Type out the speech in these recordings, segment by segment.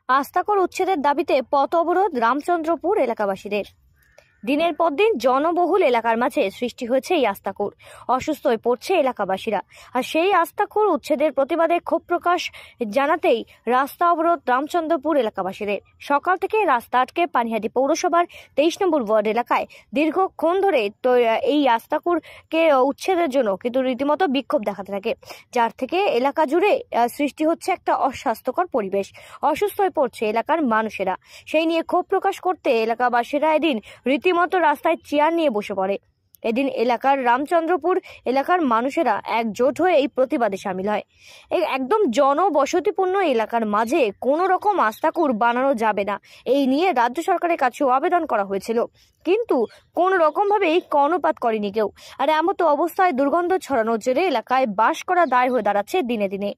আস্তাকর উচ্ছেদের দাবিতে পথ অবরোধ রামচন্দ্রপুর এলাকাবাসীদের। দিনের পর দিন জনবহুল এলাকার মাঝে সৃষ্টি হয়েছে এই আস্তাকুর। অসুস্থ হয়ে পড়ছে এলাকাবাসীরা। আর সেই আস্তাকুর উচ্ছেদের প্রতিবাদে ক্ষোভ প্রকাশ জানাতেই রাস্তা অবরোধ রামচন্দ্রপুর এলাকাবাসীদের। সকাল থেকে রাস্তা আটকে পানিহাটি পৌরসভার 23 নম্বর ওয়ার্ড এলাকায় দীর্ঘক্ষণ ধরে এই আস্তাকুরকে উচ্ছেদের জন্য কিন্তু রীতিমতো বিক্ষোভ দেখাতে থাকে, যার থেকে এলাকা জুড়ে সৃষ্টি হচ্ছে একটা অস্বাস্থ্যকর পরিবেশ। অসুস্থ হয়ে পড়ছে এলাকার মানুষেরা। সেই নিয়ে ক্ষোভ প্রকাশ করতে এলাকাবাসীরা এদিন রীতিমতো রাস্তায় চেয়ার নিয়ে বসে পড়ে। এদিন এলাকার রামচন্দ্রপুর এলাকার মানুষেরা একজোট হয়ে এই প্রতিবাদে সামিল হয়। এই একদম জনবসতিপূর্ণ এলাকার মাঝে কোনো রকম আস্তাকুর বানানো যাবে না, এই নিয়ে রাজ্য সরকারের কাছেও আবেদন করা হয়েছিল, কিন্তু কোনো রকম ভাবেই কর্ণপাত করেনি কেউ। আর এমতো অবস্থায় দুর্গন্ধ ছড়ানোর জেরে এলাকায় বাস করা দায় হয়ে দাঁড়াচ্ছে দিনে দিনে।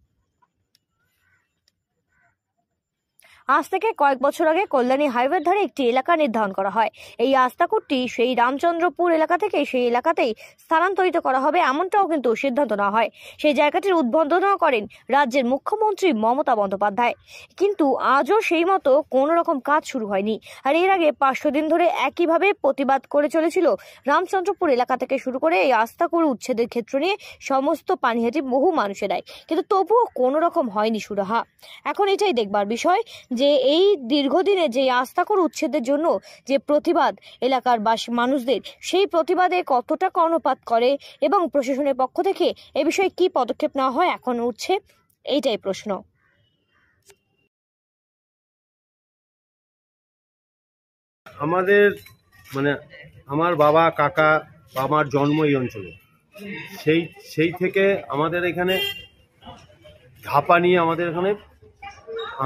আজ থেকে কয়েক বছর আগে কল্যাণী হাইওয়ের ধারে একটি এলাকা নির্ধারণ করা হয়। এই আস্তাকুরটি সেই রামচন্দ্রপুর এলাকা থেকে সেই এলাকাতেই স্থানান্তরিত করা হবে, এমনটাও কিন্তু সিদ্ধান্ত নেওয়া হয়। সেই জায়গাটির উদ্বোধন করেন রাজ্যের মুখ্যমন্ত্রী মমতা বন্দ্যোপাধ্যায়, কিন্তু আজও সেই মতো কোনো রকম কাজ শুরু হয়নি। আর এর আগে 500 দিন ধরে একইভাবে প্রতিবাদ করে চলেছিল রামচন্দ্রপুর এলাকা থেকে শুরু করে এই আস্তাকুর উচ্ছেদের ক্ষেত্র নিয়ে সমস্ত পানিহাটি বহু মানুষেরাই, কিন্তু তবুও কোনো রকম হয়নি সুরাহা। এখন এটাই দেখবার বিষয় যে এই দীর্ঘদিনে যে আস্তাকুর উচ্ছেদের জন্য যে প্রতিবাদ এলাকার মানুষদের, সেই প্রতিবাদে কতটা কর্ণপাত করে এবং প্রশাসনের পক্ষ থেকে এ বিষয়ে কি পদক্ষেপ নেওয়া হয় এখন উঠছে, এইটাই প্রশ্ন। আমাদের আমার বাবা কাকা আমার জন্ম এই অঞ্চলে, সেই থেকে আমাদের এখানে ধাপা নিয়ে আমাদের এখানে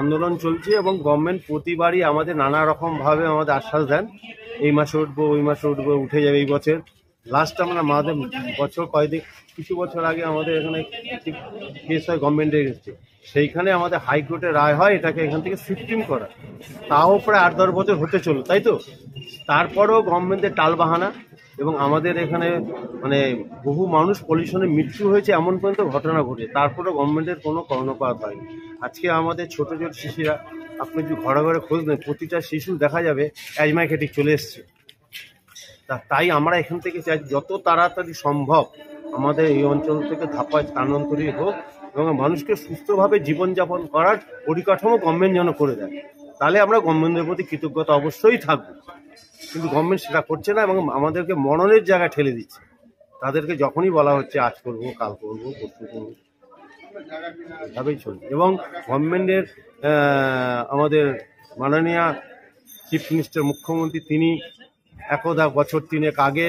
আন্দোলন চলছে এবং গভর্নমেন্ট প্রতিবারই আমাদের নানা রকমভাবে আমাদের আশ্বাস দেন, এই মাসে উঠবো ওই মাসে উঠবো, উঠে যাবে এই বছর। লাস্ট আমরা আমাদের বছর কয়েকদিন কিছু বছর আগে আমাদের এখানে কেস হয় গভর্নমেন্টের এগেন্সটে, সেইখানে আমাদের হাইকোর্টের রায় হয় এটাকে এখান থেকে শিফটিং করা। তাও প্রায় 8-10 বছর হতে চলল, তাই তো। তারপরেও গভর্নমেন্টের টালবাহানা এবং আমাদের এখানে বহু মানুষ পলিউশনে মৃত্যু হয়েছে এমন পর্যন্ত ঘটনা ঘটে, তারপরেও গভর্নমেন্টের কোনো কর্ণপাত হয়নি। আজকে আমাদের ছোট ছোট শিশুরা, আপনি যদি ঘরে ঘরে খোঁজ নেন, প্রতিটা শিশু দেখা যাবে অ্যাজমাইকেটিক চলে এসছে। তাই আমরা এখান থেকে চাই যত তাড়াতাড়ি সম্ভব আমাদের এই অঞ্চল থেকে ধাপায় স্থানান্তরিত হোক এবং মানুষকে সুস্থভাবে জীবনযাপন করার পরিকাঠামো গভর্নমেন্ট যেন করে দেয়। তাহলে আমরা গভর্নমেন্টের প্রতি কৃতজ্ঞতা অবশ্যই থাকবো, কিন্তু গভর্নমেন্ট সেটা করছে না এবং আমাদেরকে মরণের জায়গায় ঠেলে দিচ্ছে। তাদেরকে যখনই বলা হচ্ছে আজ করবো, কাল করবো, পরশু করবো, এভাবেই চলছে। এবং গভর্নমেন্টের আমাদের মাননীয় চিফ মিনিস্টার মুখ্যমন্ত্রী, তিনি একদা বছর 3 আগে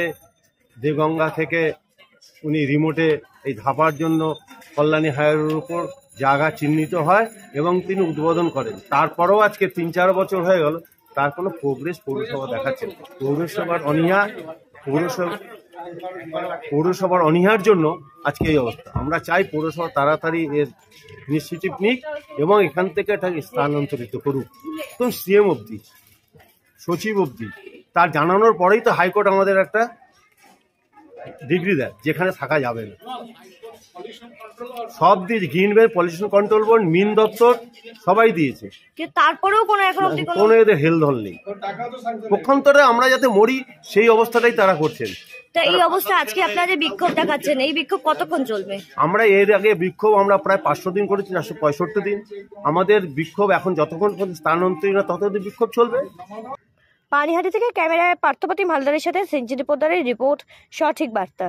দেগঙ্গা থেকে উনি রিমোটে এই ধাপার জন্য কল্যাণী হাইওয়ের উপর জায়গা চিহ্নিত হয় এবং তিনি উদ্বোধন করেন। তারপরেও আজকে 3-4 বছর হয়ে গেল, তার কোনো প্রোগ্রেস পৌরসভা দেখাচ্ছে। পৌরসভার অনীহার জন্য আজকে এই অবস্থা। আমরা চাই পৌরসভা তাড়াতাড়ি এর ইনিশিয়েটিভ নিক এবং এখান থেকে এটাকে স্থানান্তরিত করুক। তো সিএম অবধি, সচিব অবধি তার জানানোর পরেই তো হাইকোর্ট আমাদের একটা ডিগ্রি দেয় যেখানে থাকা যাবে না। সব দিয়েছে, green belt, pollution control board, মিন দপ্তর সবাই দিয়েছে, তারপরেও কোনো এদের হেলদোল নেই। পক্ষান্তরে আমরা যাতে মরি সেই অবস্থাটাই তারা করছেন। এই অবস্থা আজকে আপনারা যে বিক্ষোভ দেখাচ্ছেন, এই বিক্ষোভ কতক্ষণ চলবে? আমরা এর আগে বিক্ষোভ আমরা প্রায় 500 দিন করেছি, 465 দিন। আমাদের বিক্ষোভ এখন যতক্ষণ স্থানান্তরিত না ততদিন বিক্ষোভ চলবে। পানিহাটি থেকে ক্যামেরায় পার্থপ্রতিম হালদারের সাথে সেঞ্চুরি পোদ্দারের রিপোর্ট, সঠিক বার্তা।